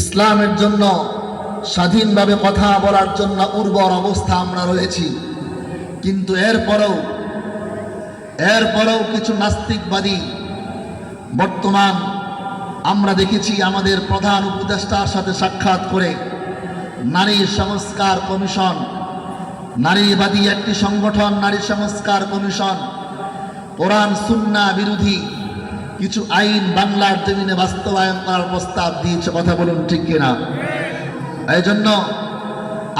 ইসলামের জন্য স্বাধীনভাবে কথা বলার জন্য উর্বর অবস্থা আমরা রয়েছি। কিন্তু এরপরেও কিছু নাস্তিকবাদী বর্তমান আমরা দেখেছি আমাদের প্রধান উপদেষ্টার সাথে সাক্ষাৎ করে নারী সংস্কার কমিশন, নারীবাদী একটি সংগঠন নারী সংস্কার কমিশন, কোরআন সুন্নাহ বিরোধী কিছু আইন বাংলার জমিনে বাস্তবায়ন করার প্রস্তাব দিয়েছে। কথা বলুন ঠিক কিনা? এই জন্য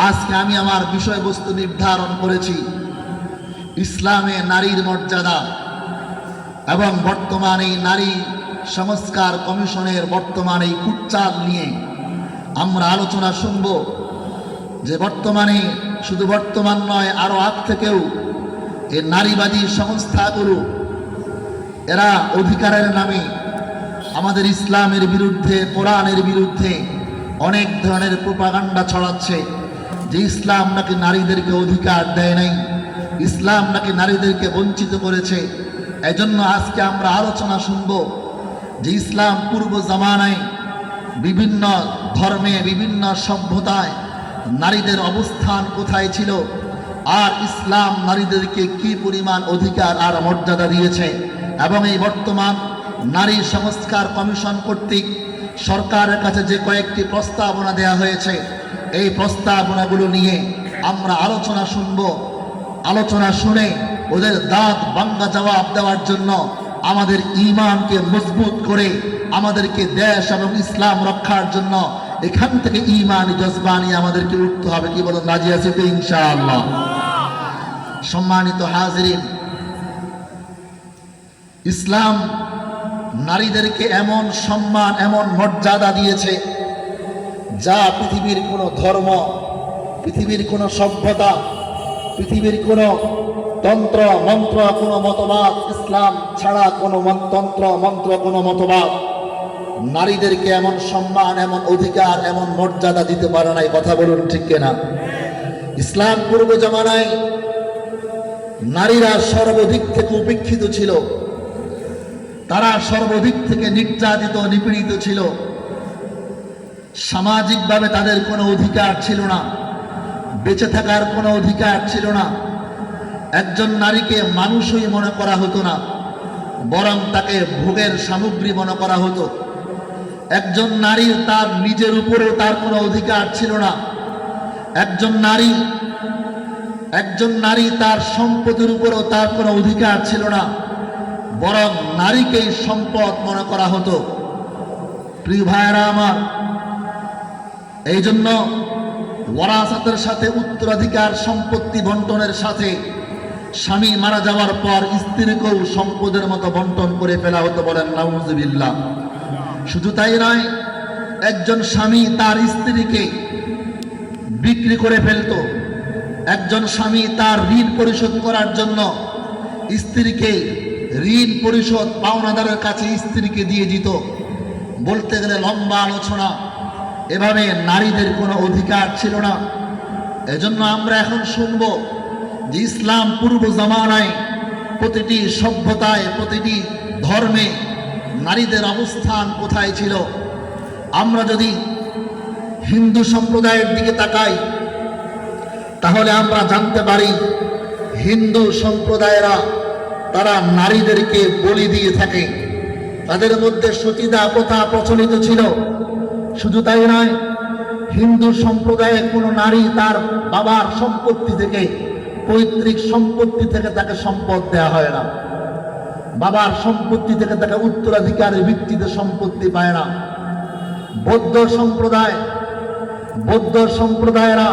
আজকে আমি আমার বিষয়বস্তু নির্ধারণ করেছি ইসলামে নারীর মর্যাদা এবং বর্তমানে নারী সংস্কার কমিশনের বর্তমানে কুটচাল নিয়ে আমরা আলোচনা শুনব যে বর্তমানে শুধু বর্তমান নয়, আরো আগ থেকেও এই নারীবাদী সংস্থাগুলো এরা অধিকারের নামে আমাদের ইসলামের বিরুদ্ধে, কোরআনের বিরুদ্ধে অনেক ধরনের প্রোপাগান্ডা ছড়াচ্ছে যে ইসলাম নাকি নারীদেরকে অধিকার দেয় নাই, ইসলাম নাকি নারীদেরকে বঞ্চিত করেছে। এজন্য আজকে আমরা আলোচনা শুনব যে ইসলাম পূর্ব জামানায় বিভিন্ন ধর্মে, বিভিন্ন সভ্যতায় নারীদের অবস্থান কোথায় ছিল, আর ইসলাম নারীদেরকে কি পরিমাণ অধিকার আর মর্যাদা দিয়েছে, এবং এই বর্তমান নারী সংস্কার কমিশন কর্তৃক সরকারের কাছে যে কয়েকটি প্রস্তাবনা দেয়া হয়েছে এই প্রস্তাবনাগুলো নিয়ে আমরা আলোচনা শুনব। আলোচনা শুনে ওদের দাঁত ভাঙা জবাব দেওয়ার জন্য আমাদের ঈমানকে মজবুত করে আমাদেরকে দেশ এবং ইসলাম রক্ষার জন্য এখান থেকে ঈমানি জজবা নিয়ে আমাদেরকে উঠতে হবে। কি বলুন, রাজি আছি তো ইনশাআল্লাহ? সম্মানিত হাজিরিন, ইসলাম নারীদেরকে এমন সম্মান, এমন মর্যাদা দিয়েছে যা পৃথিবীর কোনো ধর্ম, পৃথিবীর কোনো সভ্যতা, পৃথিবীর কোনো তন্ত্র মন্ত্র, কোনো মতবাদ, ইসলাম ছাড়া কোনো তন্ত্র মন্ত্র, কোনো মতবাদ নারীদেরকে এমন সম্মান, এমন অধিকার, এমন মর্যাদা দিতে পারে নাই। কথা বলুন ঠিক কিনা? ইসলাম পূর্ব জামানায় নারীরা সর্বাধিক থেকে উপেক্ষিত ছিল, তারা সর্বাধিক থেকে নির্যাতিত, নিপীড়িত ছিল। সামাজিকভাবে তাদের কোনো অধিকার ছিল না, বেঁচে থাকার কোনো অধিকার ছিল না। একজন নারীকে মানুষই মনে করা হতো না, বরং তাকে ভোগের সামগ্রী মনে করা হতো। একজন নারীর তার নিজের উপরেও তার কোনো অধিকার ছিল না। একজন নারী তার সম্পদের উপরেও তার কোনো অধিকার ছিল না, বরং নারীকেই সম্পদ মনে করা হতো। প্রিয় ভাইয়েরা আমার, এই জন্য ওয়ারাসাতের সাথে, উত্তরাধিকার সম্পত্তি বন্টনের সাথে স্বামী মারা যাওয়ার পর স্ত্রীকেও সম্পদের মতো বন্টন করে ফেলা হতো। বলেন নাউজুবিল্লাহ। শুধু তাই নয়, একজন স্বামী তার স্ত্রীকে বিক্রি করে ফেলত। একজন স্বামী তার ঋণ পরিশোধ করার জন্য স্ত্রীকে ঋণ পরিশোধ পাওনাদারের কাছে স্ত্রীকে দিয়ে দিত। বলতে গেলে লম্বা আলোচনা। এভাবে নারীদের কোনো অধিকার ছিল না। এজন্য আমরা এখন শুনব যে ইসলাম পূর্ব জামানায় প্রতিটি সভ্যতায়, প্রতিটি ধর্মে নারীদের অবস্থান কোথায় ছিল। আমরা যদি হিন্দু সম্প্রদায়ের দিকে তাকাই তাহলে আমরা জানতে পারি হিন্দু সম্প্রদায়েরা তারা নারীদেরকে বলি দিয়ে থাকে। তাদের মধ্যে সতীদাহ প্রথা প্রচলিত ছিল। শুধু তাই নয়, হিন্দু সম্প্রদায়ে কোনো নারী তার বাবার সম্পত্তি থেকে, পৈতৃক সম্পত্তি থেকে তাকে সম্পদ দেয়া হয় না। বাবার সম্পত্তি থেকে তাকে উত্তরাধিকারের ভিত্তিতে সম্পত্তি পায় না। বৌদ্ধ সম্প্রদায়েরা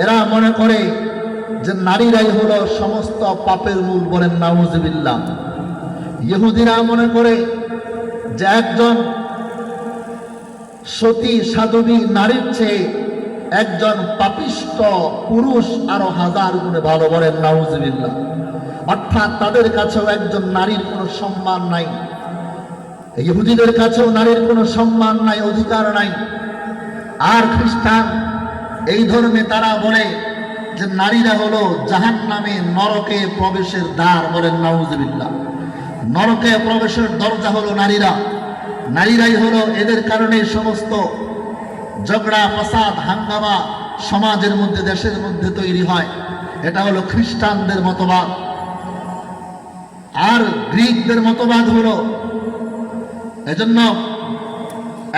এরা মনে করে যে নারীরাই হলো সমস্ত পাপের মূল। বলেন নাউজুবিল্লাহ। ইহুদিরা মনে করে যে একজন সতী সাধবী নারীর চেয়ে একজন পাপিষ্ট পুরুষ আরো হাজার গুণে ভালো। বলেন নাউজুবিল্লাহ। অর্থাৎ তাদের কাছেও একজন নারীর কোনো সম্মান নাই। ইহুদিদের কাছেও নারীর কোনো সম্মান নাই, অধিকার নাই। আর খ্রিস্টান এই ধর্মে তারা বলে যে নারীরা হলো জাহান্নামে, নরকে প্রবেশের দ্বার। বলেন নাউজুবিল্লাহ। নরকে প্রবেশের দরজা হলো নারীরা। নারীরাই হলো এদের কারণে সমস্ত ঝগড়া ফাসাদ হাঙ্গামা সমাজের মধ্যে দেশের মধ্যে তৈরি হয়। এটা হলো খ্রিস্টানদের মতবাদ। আর গ্রিকদের মতবাদ হলো, এজন্য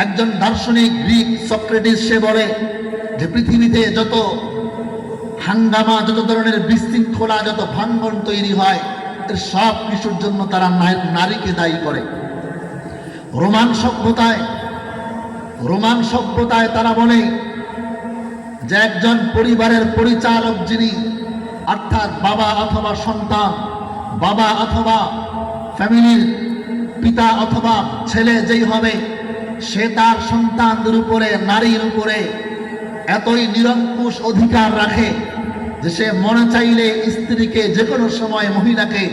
একজন দার্শনিক গ্রিক সক্রেটিস সে বলে যে পৃথিবীতে যত হাঙ্গামা, যত ধরনের বিশৃঙ্খলা, যত ভাঙ্গন তৈরি হয় এর সব কিছুর জন্য তারা নারীকে দায়ী করে। রোমান সভ্যতায় তারা বলে যে একজন পরিবারের পরিচালক যিনি, অর্থাৎ বাবা অথবা সন্তান, বাবা অথবা ফ্যামিলির পিতা অথবা ছেলে যেই হবে, সে তার সন্তানদের উপরে, নারীর উপরে এতই নিরঙ্কুশ অধিকার রাখে যে সে মনে চাইলে স্ত্রীকে যে কোনো সময়, মহিলাকে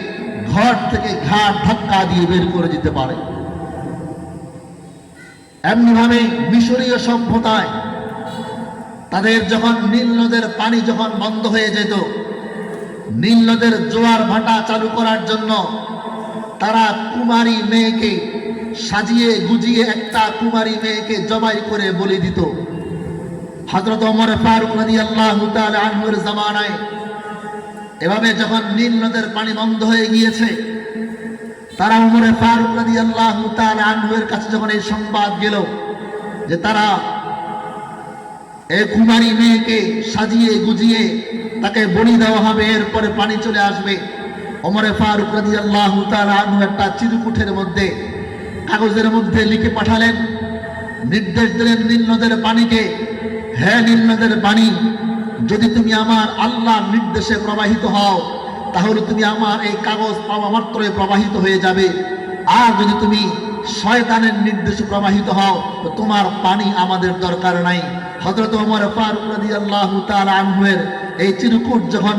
ঘর থেকে ঘাট ধাক্কা দিয়ে বের করে দিতে পারে। এমনিভাবে মিশরীয় সভ্যতায় তাদের যখন নীল নদের পানি যখন বন্ধ হয়ে যেত, নীল নদের জোয়ার ভাটা চালু করার জন্য তারা কুমারী মেয়েকে সাজিয়ে গুজিয়ে একটা কুমারী মেয়েকে জবাই করে বলি দিত। হযরত ওমর ফারুক রাদিয়াল্লাহু তাআলা আনহুর জামানায় এভাবে যখন নীল নদের পানি বন্ধ হয়ে গিয়েছে, তারা ওমর ফারুক রাদিয়াল্লাহু তাআলা আনহুর কাছে যখন এই সংবাদ গেল যে তারা এই কুমারী মেয়েকে সাজিয়ে গুজিয়ে তাকে বলি দেওয়া হবে, এরপরে পানি চলে আসবে, ওমর ফারুক রাদিয়াল্লাহু তাআলা আনহু একটা চিরকুটের মধ্যে, কাগজের মধ্যে লিখে পাঠালেন, নির্দেশ দিলেন নীল নদের পানিকে, হে নীল নদের পানি, যদি তুমি আমার আল্লাহর নির্দেশে প্রবাহিত হও তাহলে তুমি আমার এই কাগজ পাওয়া মাত্রই প্রবাহিত হয়ে যাবে, আর যদি তুমি শয়তানের নির্দেশে প্রবাহিত হও তো তোমার পানি আমাদের দরকার নাই। হযরত ওমর ফারুক রাদিয়াল্লাহু তাআলা আনহুর এই চিরকুট যখন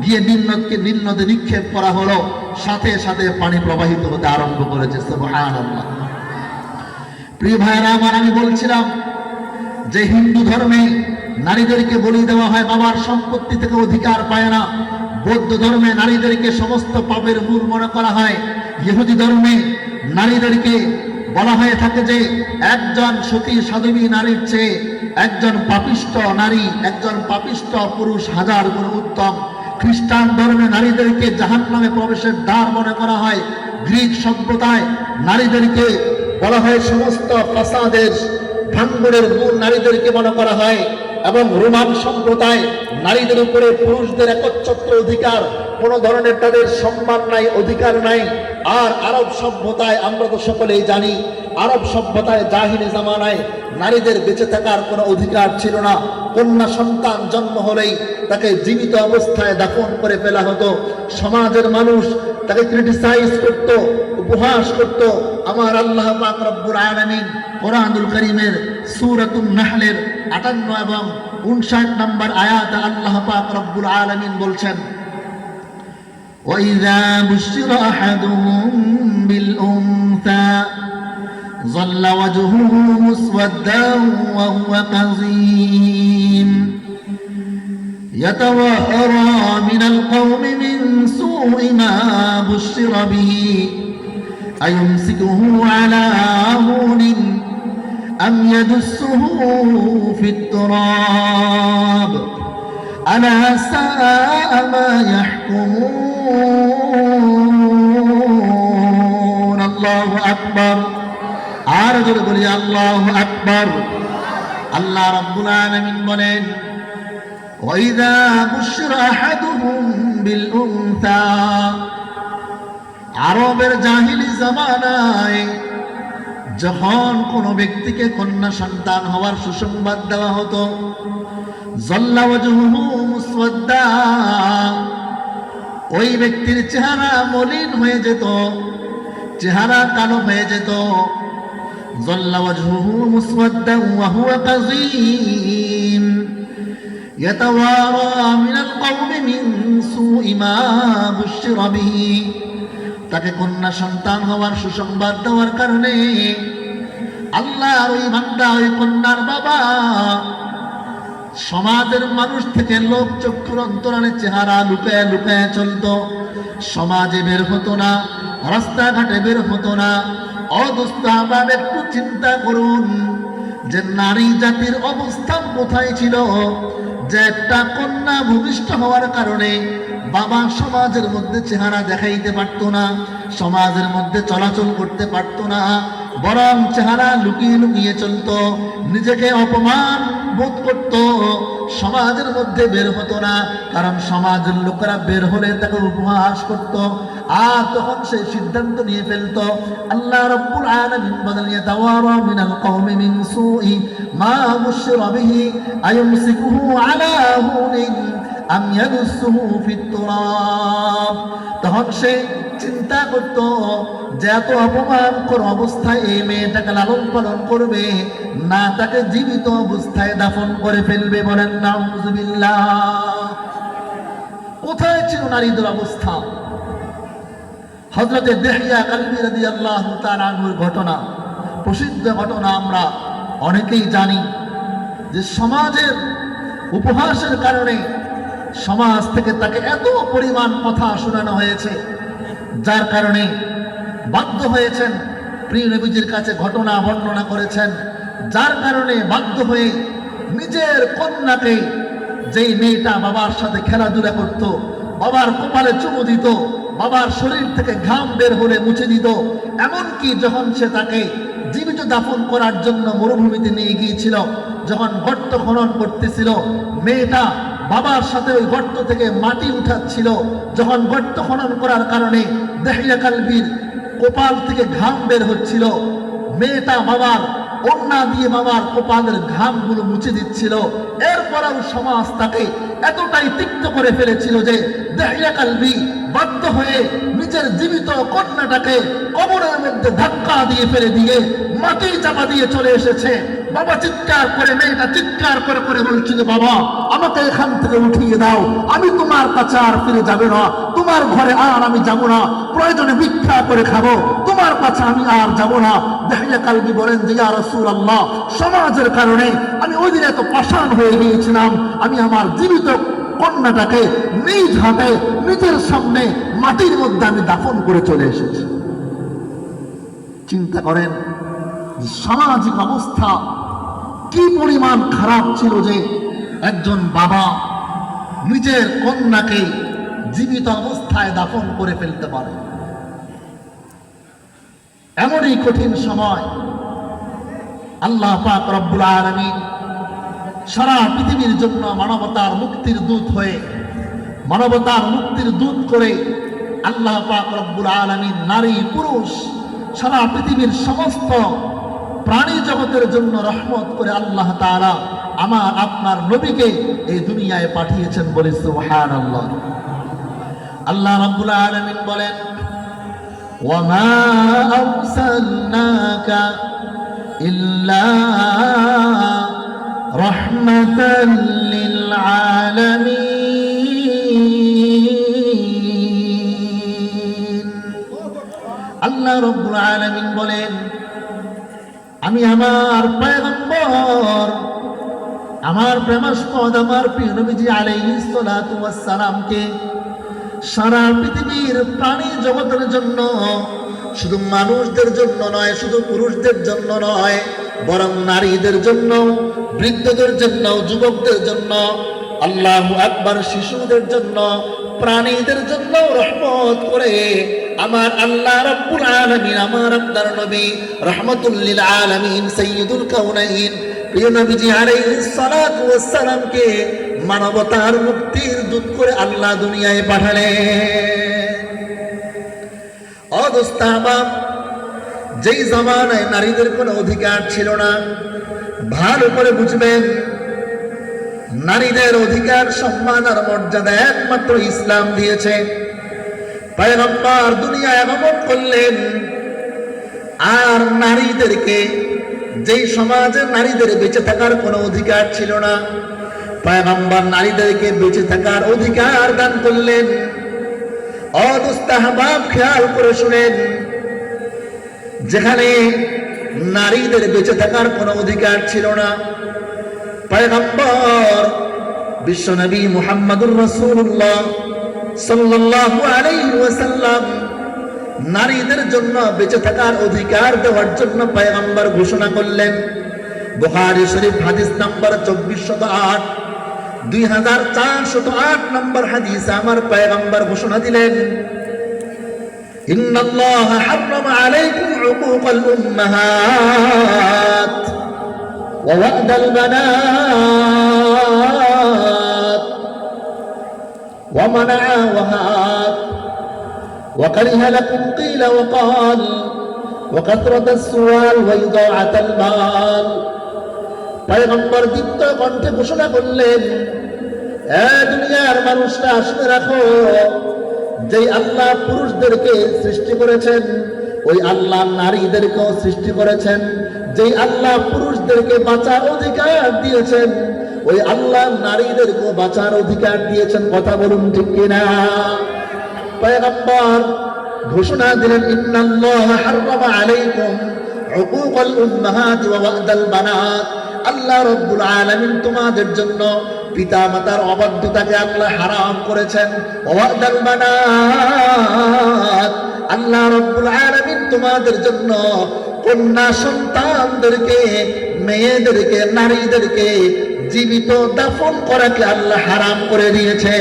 গিয়ে নীল নদে নিক্ষেপ করা হলো, সাথে সাথে পানি প্রবাহিত হতে আরম্ভ করেছে। সুবহানাল্লাহ। প্রিয় ভাইরা আমার, আমি বলছিলাম যে হিন্দু ধর্মে নারীদেরকে বলি দেওয়া হয়, বাবার সম্পত্তি থেকে অধিকার পায় না। বৌদ্ধ ধর্মে নারীদেরকে সমস্ত পাপের মূল মনে করা হয়। ইহুদি ধর্মে নারীদেরকে বলা হয়ে থাকে যে একজন সতী সাধবী নারীর চেয়ে একজন পাপিষ্ট নারী, একজন পাপিষ্ট পুরুষ হাজার গুণ উত্তম। খ্রিস্টান ধর্মে নারীদেরকে জাহান্নামে প্রবেশের দ্বার মনে করা হয়। গ্রিক সভ্যতায় নারীদেরকে বলা হয় সমস্ত ফাসাদের ভাঙ্গনের মূল নারীদেরকে মনে করা হয়। এবং রোমান সভ্যতায় নারীদের উপরে পুরুষদের একচ্ছত্র অধিকার, কোনো ধরনের তাদের সম্মান নাই, অধিকার নাই। আর আরব সভ্যতায় আমরা তো সকলেই জানি, আরব সভ্যতায় জাহিলি জামানায় নারীদের বেঁচে থাকার কোনো অধিকার ছিল না। কন্যা সন্তান জন্ম হলেই তাকে জীবিত অবস্থায় দাফন করে ফেলা হতো। সমাজের মানুষ তাকে ক্রিটিসাইজ করত, উপহাস করত। আমার আল্লাহ পাক রব্বুল আলামিন কোরআনুল কারীমের সূরাতুন নাহলের 58 এবং 59 নম্বর আয়াতে আল্লাহ পাক রব্বুল আলামিন বলছেন, وَإِذَا بُشِّرَ أَحَدُهُم بِالْأُنثَى ظَلَّ وَجْهُهُ مُسْوَدًّا وَهُوَ كَظِيمٌ يَتَوَارَى مِنَ الْقَوْمِ مِنْ سُوءِ مَا بُشِّرَ بِهِ أَيُمْسِكُهُ عَلَى هُونٍ أَمْ يَدُسُّهُ فِي التُّرَابِ أَلَا سَاءَ مَا يَحْكُمُونَ الله أكبر। আর জোরে বলি আল্লাহু আকবার। আল্লাহ রাব্বুল আলামিন বলেন, وَإِذَا بُشِّرَ أَحَدُهُم بِالْأُنثَى, আরবের জাহিলি জামানায় যখন কোনো ব্যক্তিকে কন্যা সন্তান হওয়ার সুসংবাদ দেওয়া হতো, যাল্লা ওয়াজহুহু মুসওয়াদ্দা, ওই ব্যক্তির চেহারা মলিন হয়ে যেত, চেহারা কালো হয়ে যেত। যাল্লা ওয়াজহুহু মুসওয়াদ্দা ওয়া হুয়া কাযীম ইয়াতাওয়ারা মিনাল কওমি মিন সুই মা বুশিরা বিহি, তাকে কন্যা সন্তান হওয়ার সুসংবাদ দেওয়ার কারণে আল্লাহর ওই বান্দা, ওই কন্যার বাবা সমাজের মানুষ থেকে লোক চক্ষুর অন্তরালে চেহারা লুকায় লুকায় চলত। সমাজে বের হতো না, রাস্তাঘাটে বের হতো না, ও দোস্ত আহবাব, একটু চিন্তা করুন যে নারী জাতির অবস্থান কোথায় ছিল, যে একটা কন্যা ভূমিষ্ঠ হওয়ার কারণে বাবা সমাজের মধ্যে চেহারা দেখাইতে পারত না, সমাজের মধ্যে চলাচল করতে পারত না, বরং চেহারা লুকিয়ে লুকিয়ে চলত, নিজেকে অপমান বোধ করত, সমাজের মধ্যে বের হতো না, কারণ সমাজের লোকেরা বের হলে তাকে উপহাস করত। আর তখন সে সিদ্ধান্ত নিয়ে ফেলত, আল্লাহ রাব্বুল আলামিন বলেন, ইয়াতাওয়ারা মিনাল কওমি মিন সুই মা বুশিরা বিহি আয়ুমসিকুহু আলা হুনিন আম ইয়াদুসুহু ফিত তুরাব। তখন সে চিন্তা করত যে এত অপমানকর অবস্থায় এই মেয়েটাকে লালন পালন করবে না তাকে জীবিত অবস্থায় দাফন করে ফেলবে। বলেন নাউযুবিল্লাহ। কোথায় ছিল নারীদের অবস্থা? হযরতে দিহইয়া কালবী রাদিয়াল্লাহু তাআলা আনহুর ঘটনা, প্রসিদ্ধ ঘটনা আমরা অনেকেই জানি, যে সমাজের উপহাসের কারণে সমাজ থেকে তাকে এত পরিমাণ কথা শোনানো হয়েছে, যার কারণে বাধ্য হয়েছেন, প্রিয় নবীজির কাছে ঘটনা বর্ণনা করেছেন, যার কারণে বাধ্য হয়ে নিজের কন্যাকে, যেই মেয়েটা বাবার সাথে খেলাধুলা করত, বাবার কপালে চুমু দিত, বাবার শরীর থেকে ঘাম বের হলে মুছে দিত, এমনকি যখন সে তাকে জীবিত দাফন করার জন্য মরুভূমিতে নিয়ে গিয়েছিল, যখন গর্ত খনন করতেছিল, মেয়েটা বাবার সাথে ওই গর্ত থেকে মাটি উঠাচ্ছিল, যখন গর্ত খনন করার কারণে দিহইয়া কালবীর কপাল থেকে ঘাম বের হচ্ছিল, মেয়েটা বাবার ওড়না দিয়ে বাবার কপালের ঘামগুলো মুছে দিচ্ছিল, এরপরেও সমাজ তাকে এতটাই তিক্ত করে ফেলেছিল যে দিহইয়া কালবী বাধ্য হয়ে নিজের জীবিত কন্যাটাকে কবরের মধ্যে ধাক্কা দিয়ে ফেলে দিয়ে মাটি চাপা দিয়ে চলে এসেছে। বাবা চিৎকার করে, মেয়েটা চিৎকার করে করে বলছিল, বাবা আমাকে এখান থেকে উঠিয়ে দাও, আমি তোমার কাছে আর ফিরে যাবে না, তোমার ঘরে আর আমি যাব না, প্রয়োজনে ভিক্ষা করে খাবো, তোমার কাছে আমি আর যাব না। দিহইয়া কালবী বলেন যে, ইয়া রাসূলুল্লাহ, সমাজের কারণে আমি ওই দিন এত পাষাণ হয়ে গিয়েছিলাম, আমি আমার জীবিত কন্যাটাকে নিজ হাতে নিজের সামনে মাটির মধ্যে আমি দাফন করে চলে এসেছি। চিন্তা করেন সামাজিক অবস্থা কি পরিমাণ খারাপ ছিল যে একজন বাবা নিজের কন্যাকে জীবিত অবস্থায় দাফন করে ফেলতে পারে। এমনই কঠিন সময় আল্লাহ পাক রব্বুল আলামিন সারা পৃথিবীর জন্য মানবতার মুক্তির দূত হয়ে, মানবতার মুক্তির দূত করে আল্লাহ পাক রব্বুল আলামিন নারী পুরুষ সারা পৃথিবীর সমস্ত প্রাণী জগতের জন্য রহমত করে আল্লাহ তাআলা আমার আপনার নবীকে এই দুনিয়ায় পাঠিয়েছেন। বলি সুবহানাল্লাহ। আল্লাহ রাব্বুল আলামিন বলেন, ওয়ামা আরসালনাকা ইল্লা রাহমাতাল লিল আলামিন। আল্লাহ রাব্বুল আলামিন বলেন, আমি আমার পয়গম্বর, আমার প্রেমাস্পদ আমার প্রিয় নবীজি আলাইহিস সালাতু ওয়াস সালামকে সারা পৃথিবীর প্রাণী জগতের জন্য, শুধু মানুষদের জন্য নয়, শুধু পুরুষদের জন্য নয়, বরং নারীদের জন্য, বৃদ্ধদের জন্য, যুবকদের জন্য, আল্লাহু আকবার, শিশুদের জন্য, প্রাণীদের জন্য রহমত করে আমার আল্লাহ রাব্বুল আলামিন আমার আপনার নবী রাহমাতুল লিল আলামিন সাইয়্যিদুল কাউনাইন প্রিয় নবীজি আলাইহিস সালাতু ওয়াস সালামকে মানবতার মুক্তির দূত করে আল্লাহ দুনিয়ায় পাঠালেন। ও দোস্ত আমার, যেই জামানায় নারীদের কোনো অধিকার ছিল না, ভালো করে বুঝবেন, নারীদের অধিকার, সম্মান আর মর্যাদা একমাত্র ইসলাম দিয়েছে। পয়গম্বর দুনিয়ায় আগমন করলেন, আর নারীদেরকে, যেই সমাজে নারীদের বেঁচে থাকার কোনো অধিকার ছিল না, পয়গম্বর নারীদেরকে বেঁচে থাকার অধিকার দান করলেন। ও দোস্ত আহবাব, খেয়াল করে শুনেন, যেখানে নারীদের বেঁচে থাকার কোনো অধিকার ছিল না, পয়গম্বর বিশ্বনবী মুহাম্মদুর রাসূলুল্লাহ সাল্লাল্লাহু আলাইহি ওয়াসাল্লাম নারীদের জন্য বেঁচে থাকার অধিকার দেওয়ার জন্য পয়গম্বর ঘোষণা করলেন। বুখারী শরীফ হাদিস নাম্বার 2408, 2408 নম্বর হাদিস আমার পয়গম্বর ঘোষণা দিলেন, ইন্নাল্লাহা হাররামা আলাইকুম উকুকাল উম্মাহাত ওয়া ওয়া'দাল বানাত ওয়া মানা'a ওয়াহাত ওয়া কারিহা লাকুম কিলা ওয়া ক্বাল ওয়া কাথরাতাস সুআল ওয়া ইদাআতাল মাল। পয়গম্বর দীপ্ত কণ্ঠে ঘোষণা করলেন, দুনিয়ার মানুষরা শুনে রাখো, যেই আল্লাহ পুরুষদেরকে সৃষ্টি করেছেন ওই আল্লাহ নারীদেরকেও সৃষ্টি করেছেন। যেই আল্লাহ পুরুষদেরকে বাঁচার অধিকার দিয়েছেন ওই আল্লাহ নারীদেরকেও বাঁচার অধিকার দিয়েছেন। কথা বলুন ঠিক কিনা? পয়গম্বর ঘোষণা দিলেন, ইন্নাল্লাহা হাররামা আলাইকুম উকুকাল উম্মাহাত ওয়া ওয়া'দাল বানাত। আল্লাহ রাব্বুল আলামিন তোমাদের জন্য পিতা মাতার অবাধ্যতাকে আল্লাহ হারাম করেছেন। ওয়া'দাল বানাত, আল্লাহ রাব্বুল আলামিন তোমাদের জন্য কন্যা সন্তানদেরকে, মেয়েদেরকে, নারীদেরকে জীবিত দাফন করাকে আল্লাহ হারাম করে দিয়েছে।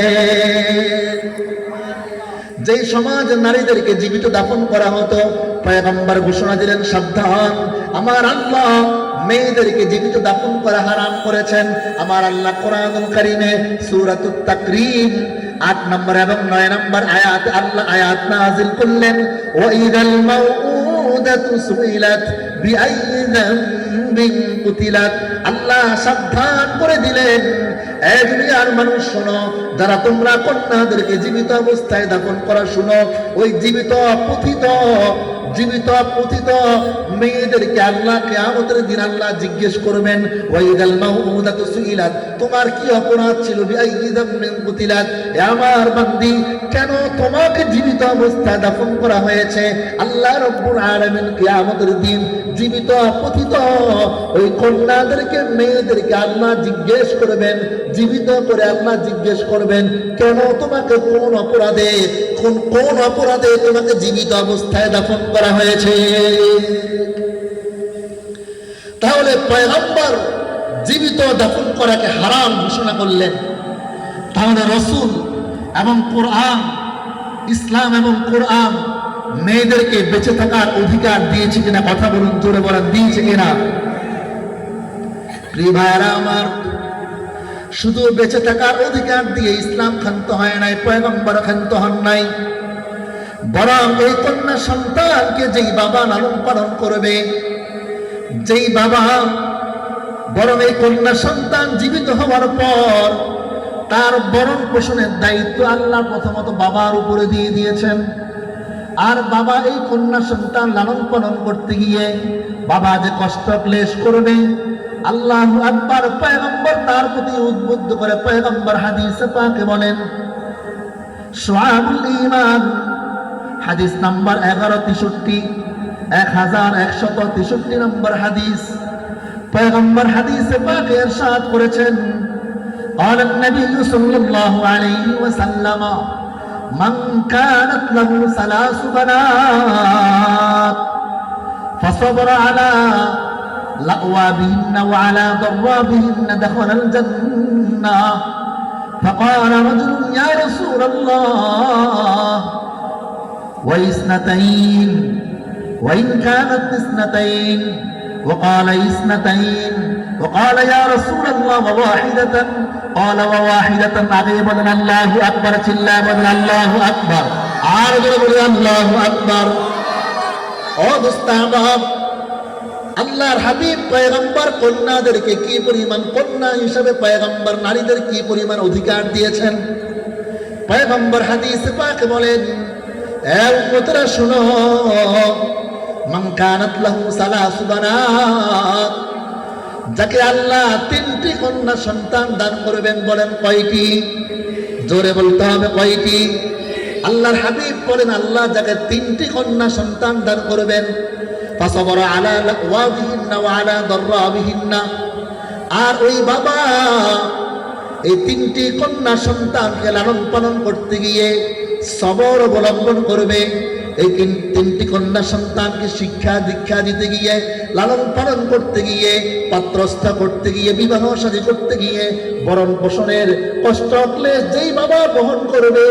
যেই সমাজ নারীদেরকে জীবিত দাফন করা হতো, পয়গম্বর ঘোষণা দিলেন, সাবধান, আমার আল্লাহ মেয়েদেরকে জীবিত দাফন করা হারাম করেছেন। আমার আল্লাহ কোরআনুল কারীমে সূরাতুত তাকরিম 8 নম্বর এবং 9 নম্বর আয়াতে আল্লাহ আয়াত নাযিল করলেন, ওয়া ইযাল মাউউদাতু সুইলাত বিআইয়ি যামবিন কুতিলাত। আল্লাহ সাবধান করে দিলেন, এ দুনিয়ার মানুষ শোনো, যারা তোমরা কন্যাদেরকে জীবিত অবস্থায় দাফন করা শুনো, ওই জীবিত পতিত মেয়েদেরকে আল্লাহ কিয়ামতের দিন আল্লাহ জিজ্ঞেস করবেন, ওয়াইদাল মাউউদাতু সুইলাত, তোমার কি অপরাধ ছিল, বিআইয়ি যামবিন কুতিলাত, হে আমার বান্দি, কেন তোমাকে জীবিত অবস্থায় দাফন করা হয়েছে? আল্লাহ রাব্বুল আলামিন কিয়ামতের দিন জীবিত পতিত ওই কন্যাদেরকে, মেয়েদেরকে আল্লাহ জিজ্ঞেস করবেন, জীবিত করে আল্লাহ জিজ্ঞেস করবেন, কেন তোমাকে কোন অপরাধে তোমাকে জীবিত অবস্থায় দাফন করা হয়েছে? তাহলে পয়গম্বর জীবিত দাফন করাকে হারাম ঘোষণা করলেন। তাহলে রাসূল এবং কোরআন, ইসলাম এবং কোরআন মেয়েদেরকে বেঁচে থাকার অধিকার দিয়েছে কিনা? কথা বলুন, জোরে বলেন, দিয়েছে কিনা? প্রিয় ভাইরা আমার, শুধু বেঁচে থাকার অধিকার দিয়ে ইসলাম ক্ষান্ত হয় নাই, পয়গম্বর ক্ষান্ত হন নাই, বরং এই কন্যা সন্তানকে যেই বাবা লালন পালন করবে, যেই বাবা, বরং এই কন্যা সন্তান জীবিত হওয়ার পর তার ভরণ পোষণের দায়িত্ব আল্লাহ প্রথমত বাবার উপরে দিয়ে দিয়েছেন। আর বাবা এই কন্যা সন্তান লালন পালন করতে গিয়ে বাবা যে কষ্ট ক্লেশ করবে, আল্লাহু আকবার, পয়গম্বর তার প্রতি উদ্বুদ্ধ করে পয়গম্বর হাদিসে পাকে বলেন, শুআবুল ঈমান হাদিস নাম্বার 1163 নম্বর হাদিস, পয়গম্বর হাদিসে পাকে ইরশাদ করেছেন, قال النبي صلى الله عليه وسلم من كانت له 3 بنات فصبر على لأوابهن وعلى ضرابهن دخل الجنة. فقال رجل يا رسول الله واثنتين وإن كانت 2 وقال 2 وقال يا رسول الله وواحدة قال وواحدة আগে বলেন আল্লাহু আকবার, চিল্লায়ে বলেন আল্লাহু আকবার, আর জোরে বলেন আল্লাহু আকবার। ও দোস্তাবাব, আল্লাহর হাবিব পয়গম্বর কন্যাদেরকে কি পরিমাণ, কন্যা হিসেবে পয়গম্বর নারীদের কি পরিমাণ অধিকার দিয়েছেন। পয়গম্বর হাদিসে পাকে বলেন, এ উম্মতরা শুনো, মান কানাত লাহু 3 বানাত, যাকে আল্লাহ 3টি কন্যা সন্তান দান করবেন, বলেন কয়টি? জোরে বলতে হবে, কয়টি? আল্লাহর হাবিব বলেন, আল্লাহ যাকে 3টি কন্যা সন্তান দান করবেন, ফাসাবারা আলা লাওয়াবিহিন্না ওয়া আলা দাররাবিহিন্না, আর ওই বাবা এই 3টি কন্যা সন্তানকে লালন পালন করতে গিয়ে সবর অবলম্বন করবে, এই তিনটি কন্যা সন্তানকে শিক্ষা দীক্ষা দিতে গিয়ে, লালন পালন করতে গিয়ে, পাত্রস্থ করতে গিয়ে, বিবাহ শাদী করতে গিয়ে ভরণ পোষণের কষ্ট ক্লেশ যেই বাবা বহন করবে,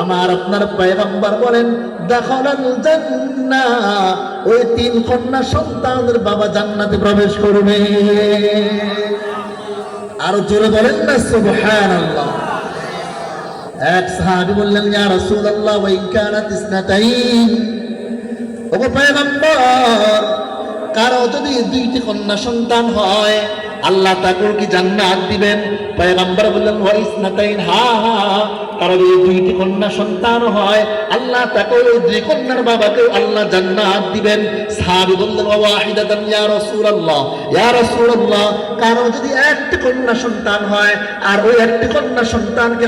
আমার আপনার পয়গম্বর বলেন দাখালাল জান্নাহ, ওই তিন কন্যা সন্তানের বাবা জান্নাতে প্রবেশ করবে। আর জোরে বলেন না সুবহানাল্লাহ। এক সাহাবী বললেন ইয়া রাসূলুল্লাহ ওয়া ইন কানাত ইসনাতাইন, ওগো পয়গম্বর, কারো যদি দুইটি কন্যা সন্তান হয় আল্লাহ তাকে কি জান্নাত দিবেন? পয়গম্বর বললেন ওয়া ইসনাতাইন, হ্যাঁ হ্যাঁ, কারো যদি দুইটি কন্যা সন্তান হয় আল্লাহ তাকে ওই দুই কন্যার বাবাকে আল্লাহ জান্নাত দিবেন। সাহাবী বললেন ওয়া ওয়াহিদাতান ইয়া রাসূলুল্লাহ, ইয়া রাসূলুল্লাহ, কারো যদি একটি কন্যা সন্তান হয় আর ওই একটি কন্যা সন্তানকে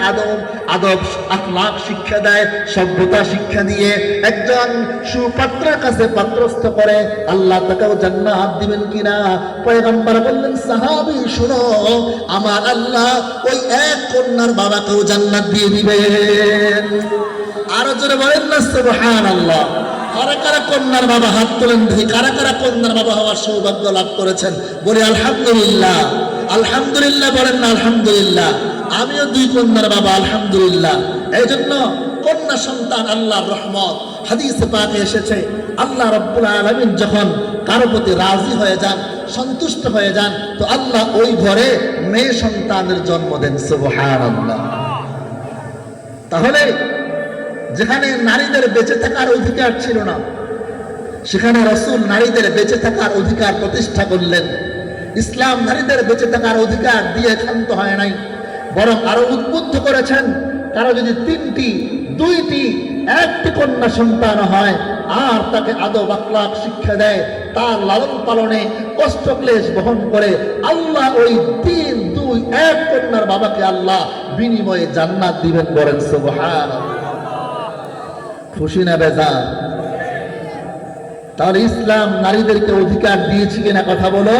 আদব আখলাক শিক্ষা দেয়, সভ্যতা শিক্ষা দিয়ে একজন সুপাত্রের কাছে পাত্রস্থ করে আল্লাহ তাকেও জান্নাত দিবেন কিনা? পয়গম্বর বললেন সাহাবী শুনো, আমার আল্লাহ ওই এক কন্যার বাবাকেও জান্নাত দিয়ে দিবেন। আরো জোরে বলেন না সুবহানাল্লাহ। কারা কারা কন্যার বাবা হাত তোলেন দেখি, কারা কারা কন্যার বাবা হওয়ার সৌভাগ্য লাভ করেছেন? বলি আলহামদুলিল্লাহ। আলহামদুলিল্লাহ বলেন না আলহামদুলিল্লাহ। আমিও দুই কন্যার বাবা আলহামদুলিল্লাহ। এই জন্য কন্যা সন্তান আল্লাহর রহমত। হাদিসে পাকে এসেছে আল্লাহ রাব্বুল আলামিন যখন কারো প্রতি রাজি হয়ে যান, সন্তুষ্ট হয়ে যান, তো আল্লাহ ওই ঘরে মেয়ে সন্তানের জন্ম দেন। সুবহানাল্লাহ। তাহলে যেখানে নারীদের বেঁচে থাকার অধিকার ছিল না, সেখানে রাসূল নারীদের বেঁচে থাকার অধিকার প্রতিষ্ঠা করলেন। ইসলাম নারীদের বেঁচে থাকার অধিকার দিয়ে ক্ষান্ত হয় নাই, বরং আরো উদ্বুদ্ধ করেছেন কারো যদি তিনটি, দুইটি, একটি কন্যা সন্তান হয় আর তাকে আদব আখলাক শিক্ষা দেয়, তার লালন পালনে কষ্ট ক্লেশ বহন করে আল্লাহ ওই তিন, দুই, এক কন্যার বাবাকে আল্লাহ বিনিময়ে জান্নাত দিবেন। বলেন সুবহানাল্লাহ। খুশি না বেজার? তাহলে ইসলাম নারীদেরকে অধিকার দিয়েছে কিনা কথা বলো।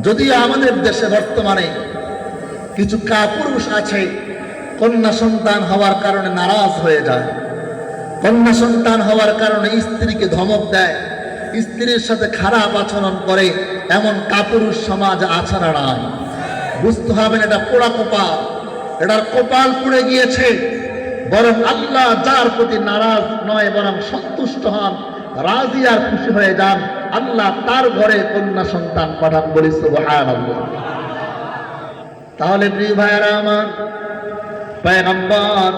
যদিও আমাদের দেশে বর্তমানে কিছু কাপুরুষ আছে কন্যা সন্তান হওয়ার কারণে নারাজ হয়ে যায়, কন্যা সন্তান হওয়ার কারণে স্ত্রীকে ধমক দেয়, স্ত্রীর সাথে খারাপ আচরণ করে, এমন কাপুরুষ সমাজ আছে না নাই? বুঝতে হবে এটা পোড়া কপাল, এটার কপাল পুড়ে গিয়েছে। বরং আল্লাহ যার প্রতি নারাজ নয় বরং সন্তুষ্ট হন, রাজি আর খুশি হয়ে যান, আল্লাহ তার ঘরে কন্যা সন্তান পাঠান। বলি সুবহানাল্লাহ। তাহলে প্রিয় ভাইয়েরা আমার, পয়গম্বর